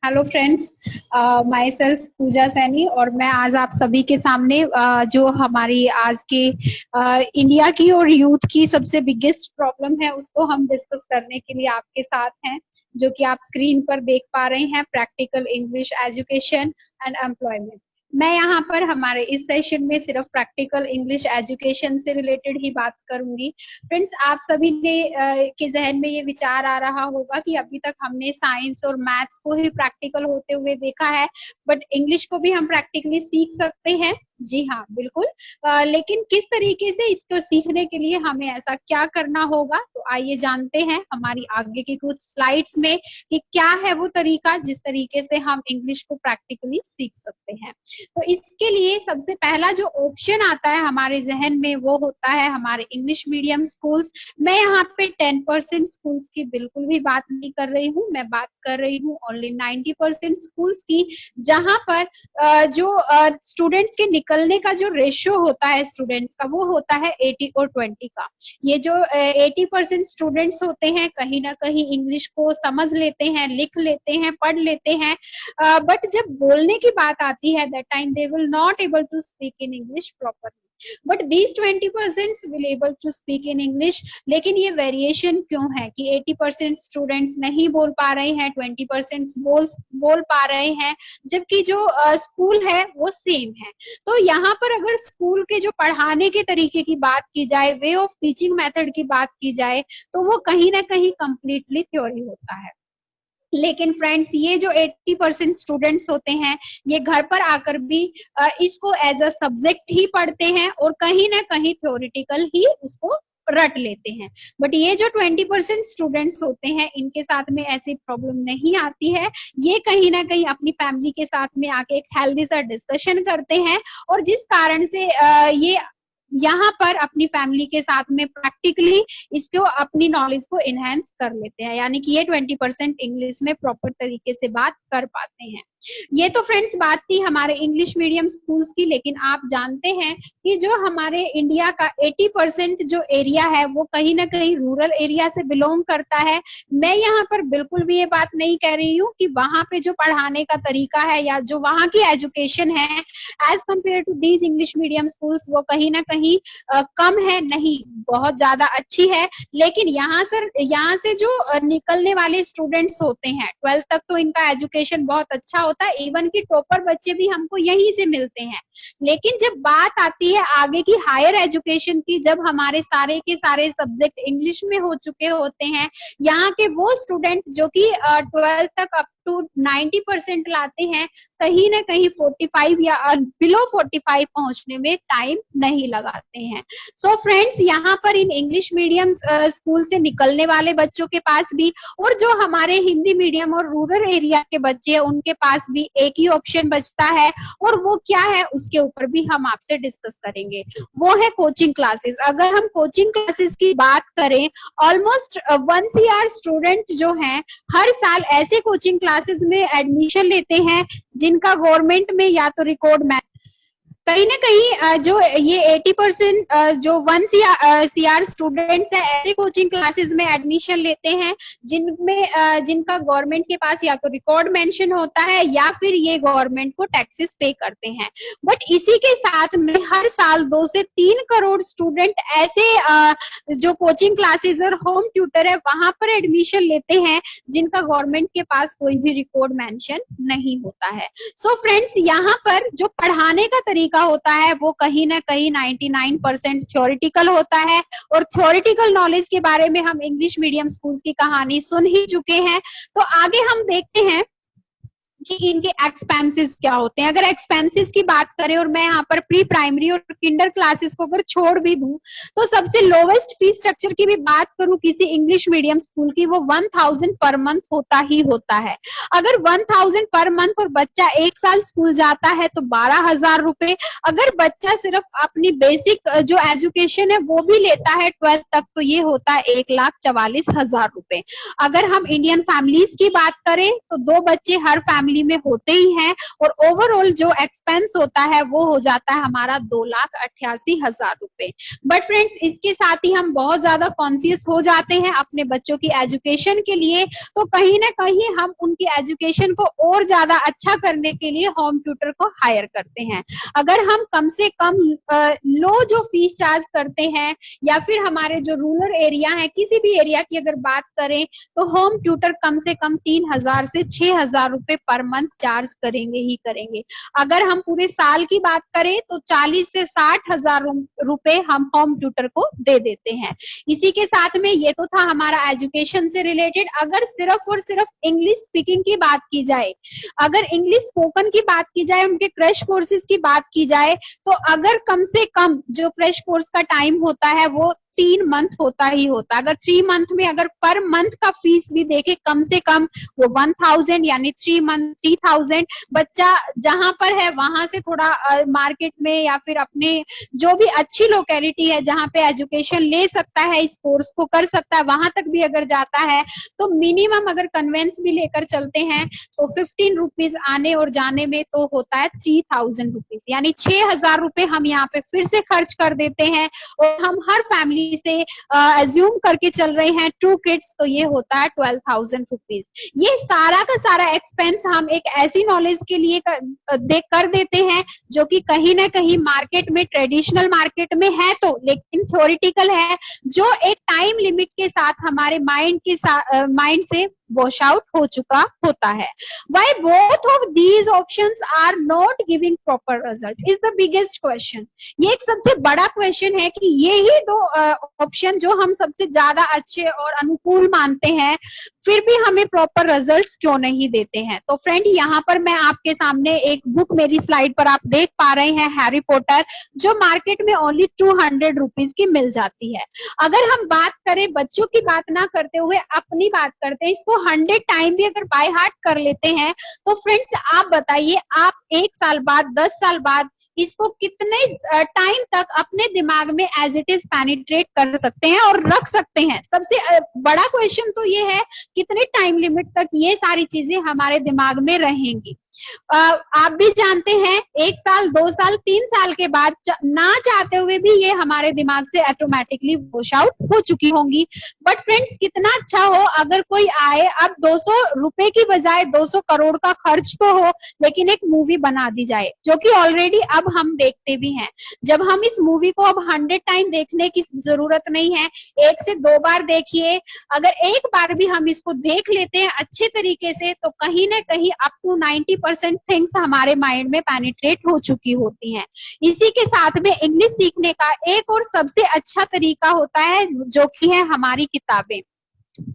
Hello friends, my self पूजा सैनी और मैं आज आप सभी के सामने जो हमारी आज के इंडिया की और यूथ की सबसे बिगेस्ट प्रॉब्लम है उसको हम डिस्कस करने के लिए आपके साथ हैं, जो कि आप स्क्रीन पर देख पा रहे हैं। Practical English education and employment. मैं यहाँ पर हमारे इस सेशन में सिर्फ प्रैक्टिकल इंग्लिश एजुकेशन से रिलेटेड ही बात करूंगी। फ्रेंड्स, आप सभी ने के जहन में ये विचार आ रहा होगा कि अभी तक हमने साइंस और मैथ्स को ही प्रैक्टिकल होते हुए देखा है, बट इंग्लिश को भी हम प्रैक्टिकली सीख सकते हैं। जी हाँ, बिल्कुल। लेकिन किस तरीके से इसको सीखने के लिए हमें ऐसा क्या करना होगा, तो आइए जानते हैं हमारी आगे की कुछ स्लाइड्स में कि क्या है वो तरीका जिस तरीके से हम इंग्लिश को प्रैक्टिकली सीख सकते हैं। तो इसके लिए सबसे पहला जो ऑप्शन आता है हमारे जहन में वो होता है हमारे इंग्लिश मीडियम स्कूल्स। मैं यहाँ पे 10% स्कूल्स की बिल्कुल भी बात नहीं कर रही हूँ, मैं बात कर रही हूँ ओनली 90% स्कूल्स की, जहां पर जो स्टूडेंट्स के निकलने का जो रेशियो होता है स्टूडेंट्स का, वो होता है 80 और 20 का। ये जो 80% स्टूडेंट्स होते हैं कहीं ना कहीं इंग्लिश को समझ लेते हैं, लिख लेते हैं, पढ़ लेते हैं, बट जब बोलने की बात आती है that time they will not able to speak in English properly, but these 20% will able to speak in English. लेकिन ये वेरिएशन क्यों है कि 80% स्टूडेंट्स नहीं बोल पा रहे हैं, 20% बोल पा रहे हैं, जबकि जो स्कूल है वो सेम है। तो यहाँ पर अगर स्कूल के जो पढ़ाने के तरीके की बात की जाए, वे ऑफ टीचिंग मेथड की बात की जाए, तो वो कहीं ना कहीं कंप्लीटली थ्योरी होता है। लेकिन फ्रेंड्स, ये जो 80% स्टूडेंट्स होते हैं, ये घर पर आकर भी इसको एज अ सब्जेक्ट ही पढ़ते हैं और कहीं ना कहीं थ्योरेटिकल ही उसको रट लेते हैं। बट ये जो 20% स्टूडेंट्स होते हैं, इनके साथ में ऐसी प्रॉब्लम नहीं आती है। ये कहीं ना कहीं अपनी फैमिली के साथ में आके एक हेल्दी सा डिस्कशन करते हैं और जिस कारण से ये यहाँ पर अपनी फैमिली के साथ में प्रैक्टिकली इसको अपनी नॉलेज को इनहेंस कर लेते हैं, यानी कि ये 20% इंग्लिश में प्रॉपर तरीके से बात कर पाते हैं। ये तो फ्रेंड्स बात थी हमारे इंग्लिश मीडियम स्कूल्स की, लेकिन आप जानते हैं कि जो हमारे इंडिया का 80% जो एरिया है वो कहीं ना कहीं रूरल एरिया से बिलोंग करता है। मैं यहाँ पर बिल्कुल भी ये बात नहीं कह रही हूँ कि वहां पे जो पढ़ाने का तरीका है या जो वहां की एजुकेशन है as compare to these English medium schools वो कहीं ना कहीं कम है, नहीं, बहुत ज्यादा अच्छी है। लेकिन यहाँ से जो निकलने वाले स्टूडेंट्स होते हैं 12th तक, तो इनका एजुकेशन बहुत अच्छा होता है, इवन की टॉपर बच्चे भी हमको यहीं से मिलते हैं। लेकिन जब बात आती है आगे की हायर एजुकेशन की, जब हमारे सारे के सारे सब्जेक्ट इंग्लिश में हो चुके होते हैं, यहाँ के वो स्टूडेंट जो कि 12th तक अप टू 90% लाते हैं, कहीं ना कहीं 45 या बिलो 45 पहुंचने में टाइम नहीं लगाते हैं। सो फ्रेंड्स, यहाँ पर इन इंग्लिश मीडियम स्कूल से निकलने वाले बच्चों के पास भी और जो हमारे हिंदी मीडियम और रूरल एरिया के बच्चे हैं उनके पास भी एक ही ऑप्शन बचता है, और वो क्या है उसके ऊपर भी हम आपसे डिस्कस करेंगे। वो है कोचिंग क्लासेस। अगर हम कोचिंग क्लासेस की बात करें, ऑलमोस्ट 1 CR स्टूडेंट जो हैं हर साल ऐसे कोचिंग क्लासेस में एडमिशन लेते हैं जिनका गवर्नमेंट में या तो रिकॉर्ड कहीं ना कहीं जो ये 80% जो 1 CR स्टूडेंट्स है ऐसे कोचिंग क्लासेस में एडमिशन लेते हैं जिनका गवर्नमेंट के पास या तो रिकॉर्ड मेंशन होता है या फिर ये गवर्नमेंट को टैक्सेस पे करते हैं। बट इसी के साथ में हर साल 2 से 3 करोड़ स्टूडेंट ऐसे जो कोचिंग क्लासेस और होम ट्यूटर है वहां पर एडमिशन लेते हैं जिनका गवर्नमेंट के पास कोई भी रिकॉर्ड मेंशन नहीं होता है। सो फ्रेंड्स, यहाँ पर जो पढ़ाने का तरीका होता है वो कहीं ना कहीं 99% थ्योरेटिकल होता है, और थ्योरेटिकल नॉलेज के बारे में हम इंग्लिश मीडियम स्कूल्स की कहानी सुन ही चुके हैं। तो आगे हम देखते हैं कि इनके एक्सपेंसेस क्या होते हैं। अगर एक्सपेंसेस की बात करें और मैं यहाँ पर प्री प्राइमरी और किंडर क्लासेस को अगर छोड़ भी दूं, तो सबसे लोवेस्ट फीस स्ट्रक्चर की भी बात करूं किसी इंग्लिश मीडियम स्कूल की, वो 1000 पर मंथ होता ही होता है। अगर 1000 पर मंथ और बच्चा 1 साल स्कूल जाता है तो 12,000 रुपए। अगर बच्चा सिर्फ अपनी बेसिक जो एजुकेशन है वो भी लेता है 12th तक, तो ये होता है 1,44,000 रुपए। अगर हम इंडियन फैमिलीज की बात करें तो 2 बच्चे हर फैमिली फैमिली में होते ही हैं, और ओवरऑल जो एक्सपेंस होता है वो हो जाता है हमारा 2,88,000 रुपए। बट फ्रेंड्स, इसके साथ ही हम बहुत ज्यादा कॉन्शियस हो जाते हैं अपने बच्चों की एजुकेशन के लिए, तो कहीं ना कहीं हम उनकी एजुकेशन को और ज्यादा अच्छा करने के लिए होम ट्यूटर को हायर करते हैं। अगर हम कम से कम लो जो फीस चार्ज करते हैं, या फिर हमारे जो रूरल एरिया है, किसी भी एरिया की अगर बात करें, तो होम ट्यूटर कम से कम 3,000 से 6,000 रुपए पर मंथ चार्ज करेंगे ही करेंगे। अगर हम पूरे साल की बात करें तो 40 से 60,000 रुपए हम होम ट्यूटर को दे देते हैं। इसी के साथ में ये तो था हमारा एजुकेशन से रिलेटेड। अगर सिर्फ और सिर्फ इंग्लिश स्पीकिंग की बात की जाए, अगर इंग्लिश स्पोकन की बात की जाए, उनके क्रैश कोर्सेज की बात की जाए, तो अगर कम से कम जो क्रैश कोर्स का टाइम होता है वो 3 मंथ होता ही होता। अगर 3 मंथ में अगर पर मंथ का फीस भी देखे कम से कम वो 1,000, यानी 3 मंथ 3,000। बच्चा जहां पर है वहां से थोड़ा मार्केट में या फिर अपने जो भी अच्छी लोकेलिटी है जहां पे एजुकेशन ले सकता है, इस कोर्स को कर सकता है, वहां तक भी अगर जाता है तो मिनिमम अगर कन्वेंस भी लेकर चलते हैं तो 15 रुपीज आने और जाने में तो होता है 3,000 रुपीज, यानी 6,000 रुपए हम यहाँ पे फिर से खर्च कर देते हैं। और हम हर फैमिली से एज्यूम करके चल रहे हैं 2 किड्स, तो ये होता है 12,000 रुपीज। ये सारा का सारा एक्सपेंस हम एक ऐसी नॉलेज के लिए कर देते हैं जो कि कहीं ना कहीं मार्केट में, ट्रेडिशनल मार्केट में है तो, लेकिन थ्योरेटिकल है, जो एक टाइम लिमिट के साथ हमारे माइंड से वॉश आउट हो चुका होता है। Why both of these options are not giving proper result is the biggest question। ये एक सबसे बड़ा क्वेश्चन है कि ये ही दो ऑप्शन जो हम सबसे ज्यादा अच्छे और अनुकूल मानते हैं, फिर भी हमें प्रॉपर रिजल्ट्स क्यों नहीं देते हैं। तो फ्रेंड, यहाँ पर मैं आपके सामने एक बुक, मेरी स्लाइड पर आप देख पा रहे हैं, हैरी पॉटर, जो मार्केट में ओनली 200 रुपीज की मिल जाती है। अगर हम बात करें, बच्चों की बात ना करते हुए अपनी बात करते हैं, इसको 100 टाइम भी अगर बाय हार्ट कर लेते हैं तो फ्रेंड्स आप बताइए, आप 1 साल बाद, 10 साल बाद इसको कितने टाइम तक अपने दिमाग में एज इट इज पेनिट्रेट कर सकते हैं और रख सकते हैं। सबसे बड़ा क्वेश्चन तो ये है, कितने टाइम लिमिट तक ये सारी चीजें हमारे दिमाग में रहेंगी। आप भी जानते हैं 1 साल, 2 साल, 3 साल के बाद ना चाहते हुए भी ये हमारे दिमाग से ऑटोमेटिकली वॉश आउट हो चुकी होंगी। बट फ्रेंड्स, कितना अच्छा हो अगर कोई आए, अब 200 रुपए की बजाय 200 करोड़ का खर्च तो हो, लेकिन एक मूवी बना दी जाए, जो कि ऑलरेडी अब हम देखते भी हैं। जब हम इस मूवी को अब 100 टाइम देखने की जरूरत नहीं है, 1 से 2 बार देखिए। अगर एक बार भी हम इसको देख लेते हैं अच्छे तरीके से, तो कहीं ना कहीं अप टू 90% थिंग्स हमारे माइंड में पेनिट्रेट हो चुकी होती हैं। इसी के साथ में इंग्लिश सीखने का एक और सबसे अच्छा तरीका होता है, जो कि है हमारी किताबें।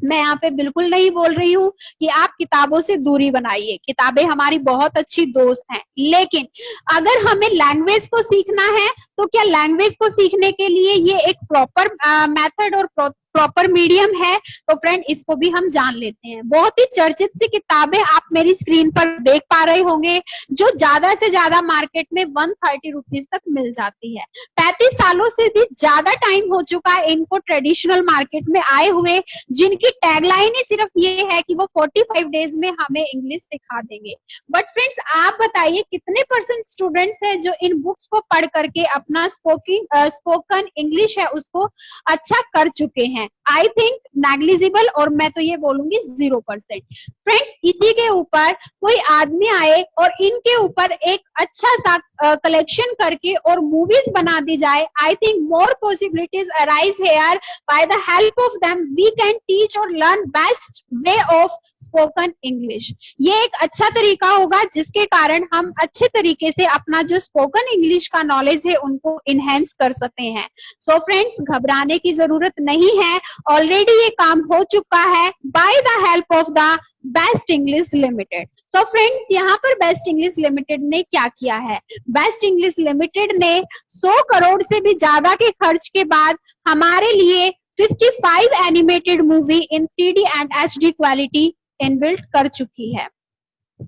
मैं यहाँ पे बिल्कुल नहीं बोल रही हूँ कि आप किताबों से दूरी बनाइए, किताबें हमारी बहुत अच्छी दोस्त हैं, लेकिन अगर हमें लैंग्वेज को सीखना है तो क्या लैंग्वेज को सीखने के लिए ये एक प्रॉपर मेथड और प्रॉपर मीडियम है? तो फ्रेंड, इसको भी हम जान लेते हैं। बहुत ही चर्चित सी किताबें आप मेरी स्क्रीन पर देख पा रहे होंगे, जो ज्यादा से ज्यादा मार्केट में 130 रुपीज तक मिल जाती है। 35 सालों से भी ज्यादा टाइम हो चुका है इनको ट्रेडिशनल मार्केट में आए हुए, जिनकी टैगलाइन ही सिर्फ ये है कि वो 45 डेज में हमें इंग्लिश सिखा देंगे। बट फ्रेंड्स, आप बताइए कितने % स्टूडेंट्स हैं जो इन बुक्स को पढ़ करके अपना स्पोकन इंग्लिश है उसको अच्छा कर चुके हैं? आई थिंक नेग्लिजिबल, और मैं तो ये बोलूंगी 0%। फ्रेंड्स, इसी के ऊपर कोई आदमी आए और इनके ऊपर एक अच्छा सा कलेक्शन करके और मूवीज बना दी जाए, I think more possibilities arise here. By the help of them we can teach और learn best way of spoken English. ये एक अच्छा तरीका होगा जिसके कारण हम अच्छे तरीके से अपना जो स्पोकन इंग्लिश का नॉलेज है उनको इनहेंस कर सकते हैं। सो फ्रेंड्स, घबराने की जरूरत नहीं है, ऑलरेडी ये काम हो चुका है bye the help of the best English limited. So friends, यहाँ पर बेस्ट इंग्लिश लिमिटेड ने क्या किया है? बेस्ट इंग्लिश लिमिटेड ने 100 करोड़ से भी ज्यादा के खर्च के बाद हमारे लिए 55 animated movie in 3D and HD quality inbuilt कर चुकी है।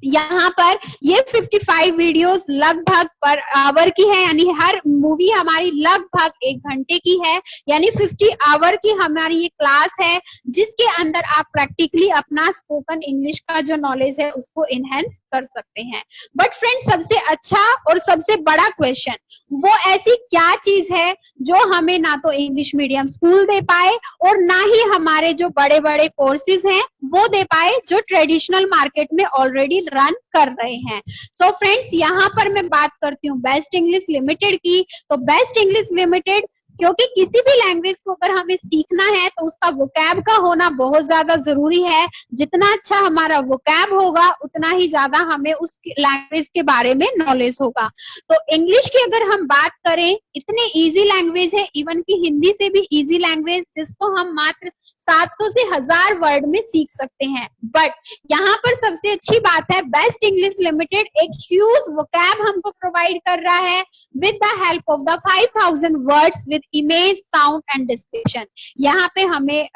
यहाँ पर ये 55 वीडियोस लगभग पर आवर की है, यानी हर मूवी हमारी लगभग 1 घंटे की है, यानी 50 आवर की हमारी ये क्लास है, जिसके अंदर आप प्रैक्टिकली अपना स्पोकन इंग्लिश का जो नॉलेज है उसको इनहेंस कर सकते हैं। बट फ्रेंड्स, सबसे अच्छा और सबसे बड़ा क्वेश्चन, वो ऐसी क्या चीज है जो हमें ना तो इंग्लिश मीडियम स्कूल दे पाए और ना ही हमारे जो बड़े बड़े कोर्सेज हैं वो दे पाए, जो ट्रेडिशनल मार्केट में ऑलरेडी रन कर रहे हैं। सो फ्रेंड्स, यहाँ पर मैं बात करती हूँ बेस्ट इंग्लिश लिमिटेड की। तो बेस्ट इंग्लिश लिमिटेड, क्योंकि किसी भी लैंग्वेज को अगर हमें सीखना है तो उसका वोकैब का होना बहुत ज्यादा जरूरी है। जितना अच्छा हमारा वोकैब होगा उतना ही ज्यादा हमें उस लैंग्वेज के बारे में नॉलेज होगा। तो इंग्लिश की अगर हम बात करें, इतनी इजी लैंग्वेज है, इवन की हिंदी से भी इजी लैंग्वेज, जिसको हम मात्र 700 से 1000 वर्ड में सीख सकते हैं। बट यहाँ पर सबसे अच्छी बात है, बेस्ट इंग्लिश लिमिटेड एक ह्यूज वोकैब हमको प्रोवाइड कर रहा है with the help of the 5000 words with image, sound and description. यहाँ पे हमें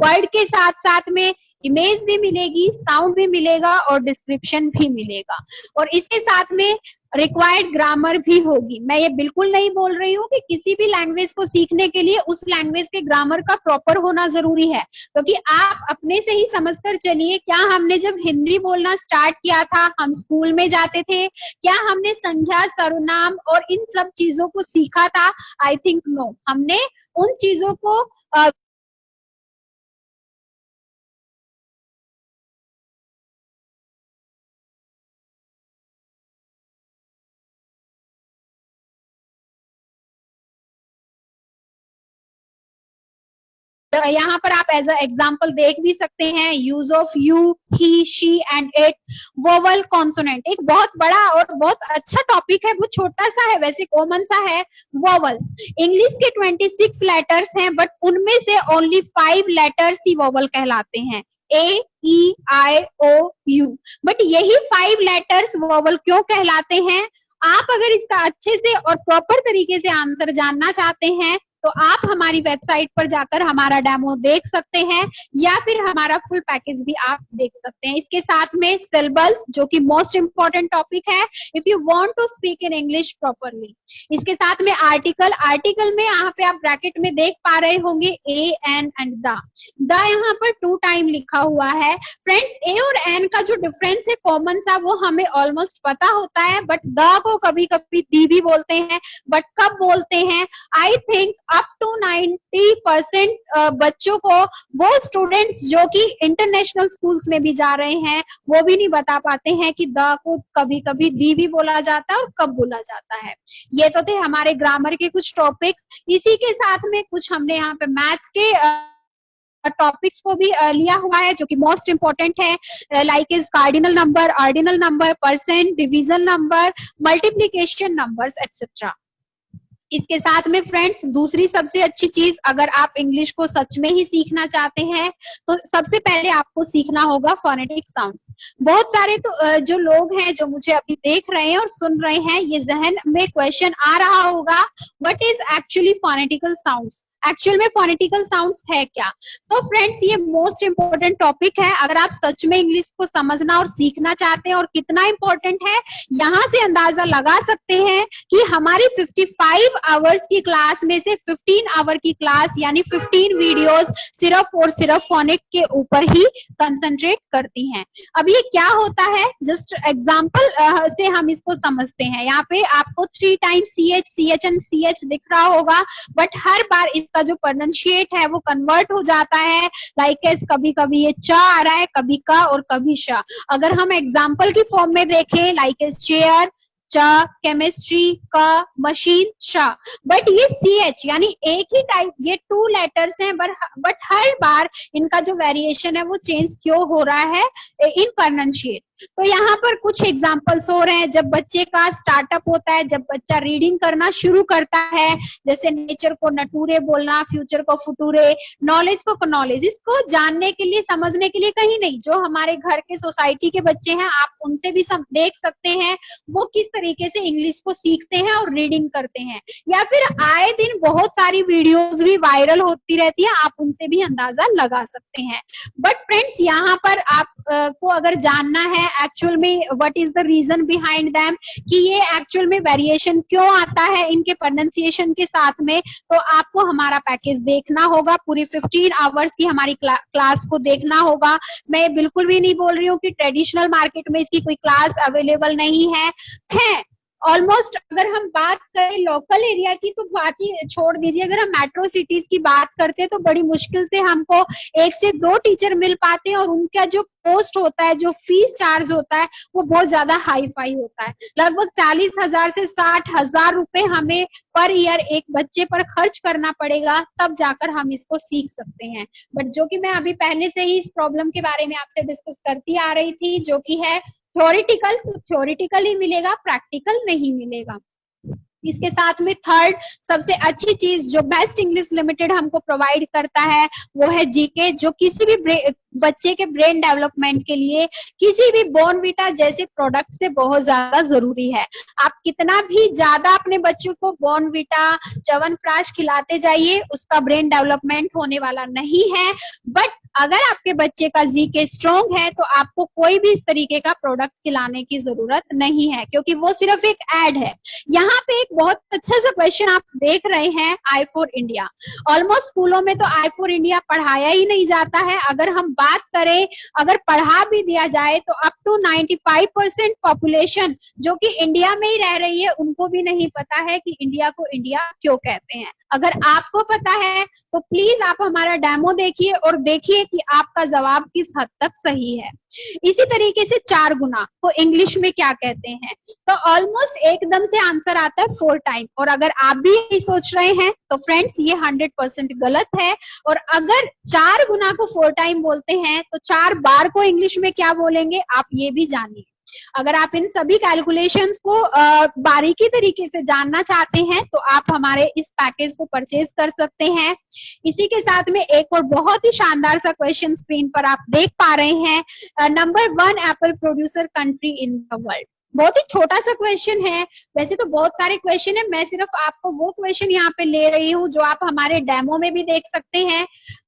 वर्ड के साथ साथ में इमेज भी मिलेगी, साउंड भी मिलेगा और डिस्क्रिप्शन भी मिलेगा, और इसके साथ में रिक्वायर्ड ग्रामर भी होगी। मैं ये बिल्कुल नहीं बोल रही हूँ कि किसी भी लैंग्वेज को सीखने के लिए उस लैंग्वेज के ग्रामर का प्रॉपर होना जरूरी है, क्योंकि आप अपने से ही समझकर चलिए, क्या हमने जब हिंदी बोलना स्टार्ट किया था, हम स्कूल में जाते थे, क्या हमने संज्ञा, सर्वनाम और इन सब चीजों को सीखा था? I think no. हमने उन चीजों को यहाँ पर आप एज अ एग्जाम्पल देख भी सकते हैं, use of you, he, she and it, vowel, consonant. एक बहुत बड़ा और बहुत अच्छा टॉपिक है, बहुत छोटा सा है, वैसे कॉमन सा है। वोवल्स, इंग्लिश के 26 लेटर्स हैं, बट उनमें से ओनली 5 लेटर्स ही वोवल कहलाते हैं, ए, ई, आई, ओ, यू। बट यही 5 लेटर्स वोवल क्यों कहलाते हैं? आप अगर इसका अच्छे से और प्रॉपर तरीके से आंसर जानना चाहते हैं तो आप हमारी वेबसाइट पर जाकर हमारा डेमो देख सकते हैं, या फिर हमारा फुल पैकेज भी आप देख सकते हैं। इसके साथ में सिलेबस, जो कि मोस्ट इंपॉर्टेंट टॉपिक है if you want to speak in English properly. इसके साथ में आर्टिकल, आर्टिकल में यहाँ पे आप ब्रैकेट में देख पा रहे होंगे ए, एन एंड द। यहाँ पर 2 टाइम लिखा हुआ है। फ्रेंड्स, ए और एन का जो डिफरेंस है कॉमन सा, वो हमें ऑलमोस्ट पता होता है, बट द को कभी कभी दी भी बोलते हैं, बट कब बोलते हैं? आई थिंक अप टू 90% बच्चों को, वो स्टूडेंट्स जो कि इंटरनेशनल स्कूल्स में भी जा रहे हैं, वो भी नहीं बता पाते हैं कि द को कभी कभी दी भी बोला जाता है और कब बोला जाता है। ये तो थे हमारे ग्रामर के कुछ टॉपिक्स। इसी के साथ में कुछ हमने यहाँ पे मैथ्स के टॉपिक्स को भी लिया हुआ है, जो कि मोस्ट इंपॉर्टेंट है, like is cardinal number, ordinal number, percent, division number, multiplication numbers etcetera. इसके साथ में फ्रेंड्स, दूसरी सबसे अच्छी चीज, अगर आप इंग्लिश को सच में ही सीखना चाहते हैं तो सबसे पहले आपको सीखना होगा फोनेटिक साउंड्स। बहुत सारे तो जो लोग हैं जो मुझे अभी देख रहे हैं और सुन रहे हैं, ये जहन में क्वेश्चन आ रहा होगा, what is actually phonetical sounds? Actual में फोनेटिकल साउंड्स है क्या? सो फ्रेंड्स, ये मोस्ट इंपॉर्टेंट टॉपिक है। अगर आप सच में इंग्लिश को समझना और सीखना चाहते हैं और कितना इंपॉर्टेंट है, यहाँ से अंदाजा लगा सकते हैं कि हमारी 55 आवर्स की क्लास में से 15 आवर की क्लास यानी 15 वीडियोस सिर्फ और सिर्फ फोनिक के ऊपर ही कंसंट्रेट करती हैं। अब ये क्या होता है, जस्ट एग्जांपल से हम इसको समझते हैं। यहाँ पे आपको 3 टाइम्स CH एंड CH दिख रहा होगा, बट हर बार इसका जो प्रोनाउंशिएट है वो कन्वर्ट हो जाता है, लाइक कभी कभी ये च आ रहा है, कभी का और कभी श। अगर हम एग्जाम्पल की फॉर्म में देखें, लाइक चेयर च, केमिस्ट्री का, मशीन श, बट ये CH यानी एक ही टाइप, ये 2 लेटर्स हैं, बट हर बार इनका जो वेरिएशन है वो चेंज क्यों हो रहा है इन प्रोनाउंशिएट। तो यहाँ पर कुछ एग्जांपल्स हो रहे हैं। जब बच्चे का स्टार्टअप होता है, जब बच्चा रीडिंग करना शुरू करता है, जैसे नेचर को नटूरे बोलना, फ्यूचर को फुटूरे, नॉलेज को नॉलेज, इसको जानने के लिए, समझने के लिए कहीं नहीं, जो हमारे घर के सोसाइटी के बच्चे हैं आप उनसे भी देख सकते हैं वो किस तरीके से इंग्लिश को सीखते हैं और रीडिंग करते हैं। या फिर आए दिन बहुत सारी वीडियोस भी वायरल होती रहती है, आप उनसे भी अंदाजा लगा सकते हैं। बट फ्रेंड्स, यहाँ पर आप को अगर जानना है है एक्चुअल में, what is the reason behind them, कि ये एक्चुअल में वेरिएशन क्यों आता है इनके प्रोनाउंसिएशन के साथ में, तो आपको हमारा पैकेज देखना होगा, पूरी 15 आवर्स की हमारी क्लास को देखना होगा। मैं बिल्कुल भी नहीं बोल रही हूँ कि ट्रेडिशनल मार्केट में इसकी कोई क्लास अवेलेबल नहीं है ऑलमोस्ट। अगर हम बात करें लोकल एरिया की तो बात ही छोड़ दीजिए, अगर हम मेट्रो सिटीज की बात करते हैं तो बड़ी मुश्किल से हमको 1 से 2 टीचर मिल पाते हैं, और उनका जो पोस्ट होता है, जो फीस चार्ज होता है, वो बहुत ज्यादा हाई फाई होता है। लगभग 40,000 से 60,000 रुपए हमें पर ईयर एक बच्चे पर खर्च करना पड़ेगा, तब जाकर हम इसको सीख सकते हैं। बट जो कि मैं अभी पहले से ही इस प्रॉब्लम के बारे में आपसे डिस्कस करती आ रही थी, जो कि है थ्योरेटिकल, तो थ्योरेटिकल ही मिलेगा, प्रैक्टिकल नहीं मिलेगा। इसके साथ में थर्ड सबसे अच्छी चीज जो बेस्ट इंग्लिश लिमिटेड हमको प्रोवाइड करता है वो है जीके, जो किसी भी बच्चे के ब्रेन डेवलपमेंट के लिए किसी भी बॉर्नविटा जैसे प्रोडक्ट से बहुत ज्यादा जरूरी है। आप कितना भी ज्यादा अपने बच्चों को बॉर्नविटा, च्यवनप्राश खिलाते जाइए, उसका ब्रेन डेवलपमेंट होने वाला नहीं है। बट अगर आपके बच्चे का जीके स्ट्रॉन्ग है तो आपको कोई भी इस तरीके का प्रोडक्ट खिलाने की जरूरत नहीं है, क्योंकि वो सिर्फ एक एड है। यहाँ पे एक बहुत अच्छा सा क्वेश्चन आप देख रहे हैं, आई फॉर इंडिया। ऑलमोस्ट स्कूलों में तो आई फॉर इंडिया पढ़ाया ही नहीं जाता है। अगर हम बात करें, अगर पढ़ा भी दिया जाए तो अप टू 95% पॉपुलेशन जो कि इंडिया में ही रह रही है, उनको भी नहीं पता है कि इंडिया को इंडिया क्यों कहते हैं। अगर आपको पता है तो प्लीज आप हमारा डेमो देखिए और देखिए कि आपका जवाब किस हद तक सही है। इसी तरीके से 4 गुना को इंग्लिश में क्या कहते हैं, तो ऑलमोस्ट एकदम से आंसर आता है 4 टाइम। और अगर आप भी यही सोच रहे हैं तो फ्रेंड्स ये 100% गलत है। और अगर 4 गुना को 4 टाइम बोलते हैं तो 4 बार को इंग्लिश में क्या बोलेंगे, आप ये भी जानिए। अगर आप इन सभी कैलकुलेशंस को बारीकी तरीके से जानना चाहते हैं तो आप हमारे इस पैकेज को परचेज कर सकते हैं। इसी के साथ में एक और बहुत ही शानदार सा क्वेश्चन स्क्रीन पर आप देख पा रहे हैं, number 1 Apple producer country in the world. बहुत ही छोटा सा क्वेश्चन है, वैसे तो बहुत सारे क्वेश्चन है, मैं सिर्फ आपको वो क्वेश्चन यहाँ पे ले रही हूँ जो आप हमारे डेमो में भी देख सकते हैं।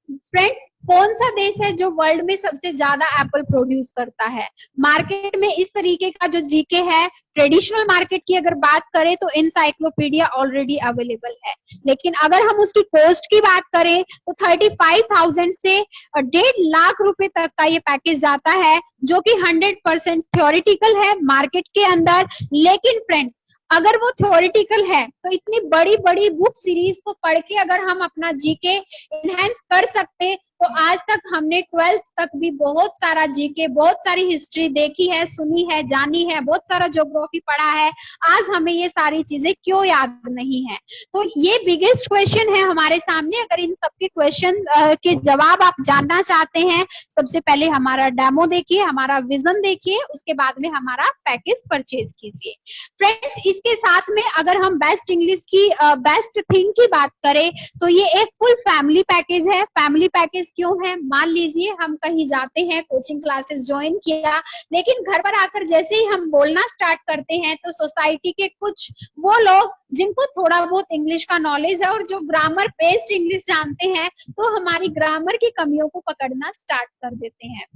फ्रेंड्स, कौन सा देश है जो वर्ल्ड में सबसे ज्यादा एप्पल प्रोड्यूस करता है? मार्केट में इस तरीके का जो जीके है, ट्रेडिशनल मार्केट की अगर बात करें तो एनसाइक्लोपीडिया ऑलरेडी अवेलेबल है, लेकिन अगर हम उसकी कॉस्ट की बात करें तो 35,000 से 1.5 लाख रुपए तक का ये पैकेज जाता है, जो कि 100% थ्योरेटिकल है मार्केट के अंदर। लेकिन फ्रेंड्स, अगर वो थ्योरेटिकल है तो इतनी बड़ी बड़ी बुक सीरीज को पढ़ के अगर हम अपना जीके एनहांस कर सकते, तो आज तक हमने 12th तक भी बहुत सारा जीके, बहुत सारी हिस्ट्री देखी है, सुनी है, जानी है, बहुत सारा ज्योग्राफी पढ़ा है, आज हमें ये सारी चीजें क्यों याद नहीं है? तो ये बिगेस्ट क्वेश्चन है हमारे सामने। अगर इन सबके क्वेश्चन के जवाब आप जानना चाहते हैं, सबसे पहले हमारा डेमो देखिए, हमारा विजन देखिए, उसके बाद में हमारा पैकेज परचेज कीजिए। फ्रेंड्स, इसके साथ में अगर हम बेस्ट इंग्लिश की बेस्ट थिंग की बात करें तो ये एक फुल फैमिली पैकेज है। फैमिली पैकेज क्यों है? मान लीजिए हम कहीं जाते हैं, कोचिंग क्लासेस ज्वाइन किया, लेकिन घर पर आकर जैसे ही हम बोलना स्टार्ट करते हैं तो सोसाइटी के कुछ वो लोग जिनको थोड़ा बहुत इंग्लिश का नॉलेज है और जो ग्रामर बेस्ड इंग्लिश जानते हैं, तो हमारी ग्रामर की कमियों को पकड़ना स्टार्ट कर देते हैं।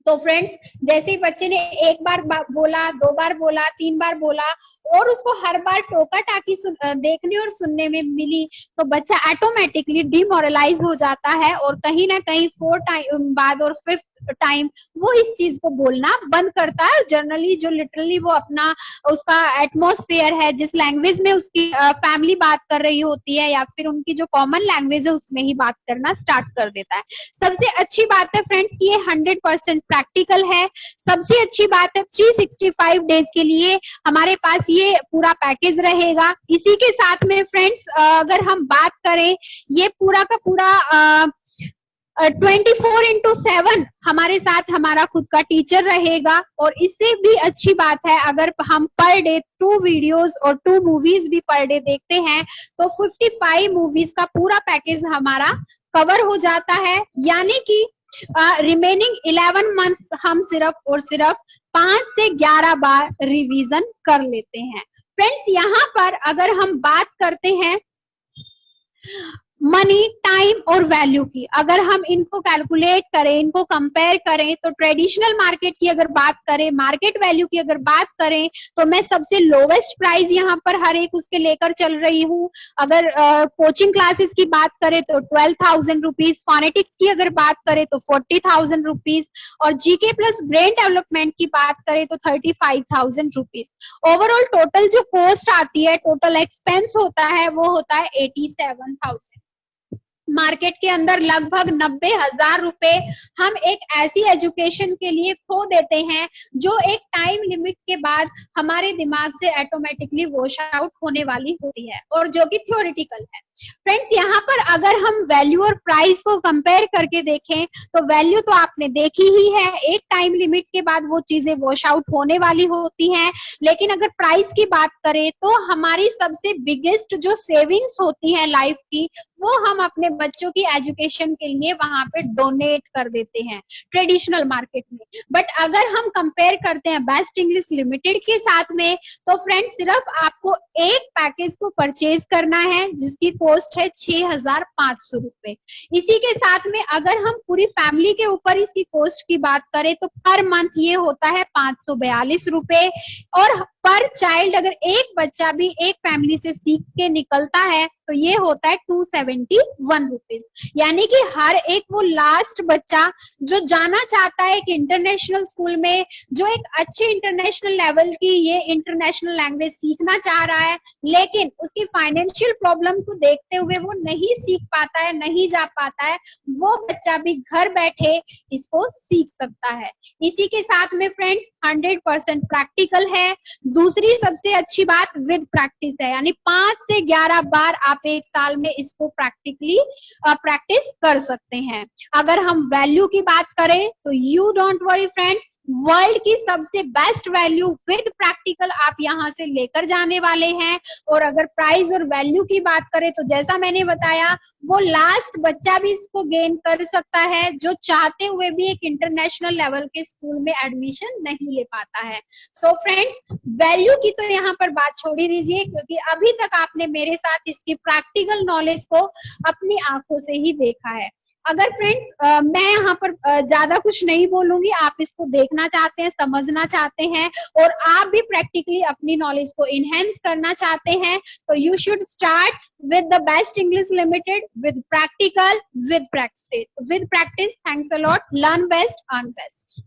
तो फ्रेंड्स, जैसे ही बच्चे ने एक बार बोला, 2 बार बोला, 3 बार बोला और उसको हर बार टोका टाकी देखने और सुनने में मिली, तो बच्चा ऑटोमेटिकली डिमोरलाइज हो जाता है और कहीं ना कहीं 4 टाइम बाद और 5th टाइम वो इस चीज को बोलना बंद करता है। जनरली जो लिटरली वो अपना उसका एटमॉस्फेयर है, जिस लैंग्वेज में उसकी फैमिली बात कर रही होती है या फिर उनकी जो कॉमन लैंग्वेज है उसमें ही बात करना स्टार्ट कर देता है। सबसे अच्छी बात है फ्रेंड्स कि ये 100% प्रैक्टिकल है। सबसे अच्छी बात है 365 डेज के लिए हमारे पास ये पूरा पैकेज रहेगा। इसी के साथ में फ्रेंड्स, अगर हम बात करें, ये पूरा का पूरा 24/7 हमारे साथ हमारा खुद का टीचर रहेगा। और इससे भी अच्छी बात है, अगर हम पर डे 2 वीडियोस और 2 मूवीज भी पर डे देखते हैं तो 55 मूवीज का पूरा पैकेज हमारा कवर हो जाता है। यानी कि रिमेनिंग 11 मंथ्स हम सिर्फ और सिर्फ 5 से 11 बार रिवीजन कर लेते हैं। फ्रेंड्स, यहाँ पर अगर हम बात करते हैं मनी, टाइम और वैल्यू की अगर हम इनको कैलकुलेट करें, इनको कंपेयर करें, तो ट्रेडिशनल मार्केट की अगर बात करें, मार्केट वैल्यू की अगर बात करें, तो मैं सबसे लोवेस्ट प्राइस यहाँ पर हर एक उसके लेकर चल रही हूँ। अगर कोचिंग क्लासेस की बात करें तो 12,000 रुपीज, फोनेटिक्स की अगर बात करें तो 40,000 रुपीज, और जीके प्लस ब्रेन डेवलपमेंट की बात करें तो 35,000 रुपीज। ओवरऑल टोटल जो कॉस्ट आती है, टोटल एक्सपेंस होता है, वो होता है 87,000। मार्केट के अंदर लगभग 90,000 रुपए हम एक ऐसी एजुकेशन के लिए खो देते हैं जो एक टाइम लिमिट के बाद हमारे दिमाग से ऑटोमेटिकली वॉश आउट होने वाली होती है, और जो कि थ्योरेटिकल है। फ्रेंड्स, यहाँ पर अगर हम वैल्यू और प्राइस को कंपेयर करके देखें तो वैल्यू तो आपने देखी ही है, एक टाइम लिमिट के बाद वो चीजें वॉश आउट होने वाली होती हैं। लेकिन अगर प्राइस की बात करें तो हमारी सबसे बिगेस्ट जो सेविंग्स होती है लाइफ की, वो हम अपने बच्चों की एजुकेशन के लिए वहां पे डोनेट कर देते हैं ट्रेडिशनल मार्केट में। बट अगर हम कंपेयर करते हैं बेस्ट इंग्लिश लिमिटेड के साथ में, तो फ्रेंड्स सिर्फ आपको एक पैकेज को परचेज करना है जिसकी कॉस्ट है 6,500 रुपए। इसी के साथ में अगर हम पूरी फैमिली के ऊपर इसकी कॉस्ट की बात करें तो पर मंथ ये होता है 542 रुपए, और पर चाइल्ड अगर एक बच्चा भी एक फैमिली से सीख के निकलता है तो ये होता है 271 रुपीज। यानी कि हर एक वो लास्ट बच्चा जो जाना चाहता है एक इंटरनेशनल स्कूल में, जो एक अच्छे इंटरनेशनल लेवल की ये इंटरनेशनल लैंग्वेज सीखना चाह रहा है, लेकिन उसकी फाइनेंशियल प्रॉब्लम को देखते हुए वो नहीं सीख पाता है, नहीं जा पाता है, वो बच्चा भी घर बैठे इसको सीख सकता है। इसी के साथ में फ्रेंड्स 100% प्रैक्टिकल है। दूसरी सबसे अच्छी बात विद प्रैक्टिस है, यानी 5 से 11 बार आप एक साल में इसको प्रैक्टिकली प्रैक्टिस कर सकते हैं। अगर हम वैल्यू की बात करें तो you don't worry friends, world की सबसे बेस्ट वैल्यू विद प्रैक्टिकल आप यहाँ से लेकर जाने वाले हैं। और अगर प्राइस और वैल्यू की बात करें तो जैसा मैंने बताया, वो लास्ट बच्चा भी इसको गेन कर सकता है जो चाहते हुए भी एक इंटरनेशनल लेवल के स्कूल में एडमिशन नहीं ले पाता है। सो फ्रेंड्स, वैल्यू की तो यहाँ पर बात छोड़ ही दीजिए, क्योंकि अभी तक आपने मेरे साथ इसकी प्रैक्टिकल नॉलेज को अपनी आंखों से ही देखा है। अगर फ्रेंड्स मैं यहाँ पर ज्यादा कुछ नहीं बोलूंगी, आप इसको देखना चाहते हैं, समझना चाहते हैं, और आप भी प्रैक्टिकली अपनी नॉलेज को इनहेंस करना चाहते हैं, तो you should start with the best English limited with practical with practice. Thanks a lot. Learn best, earn best.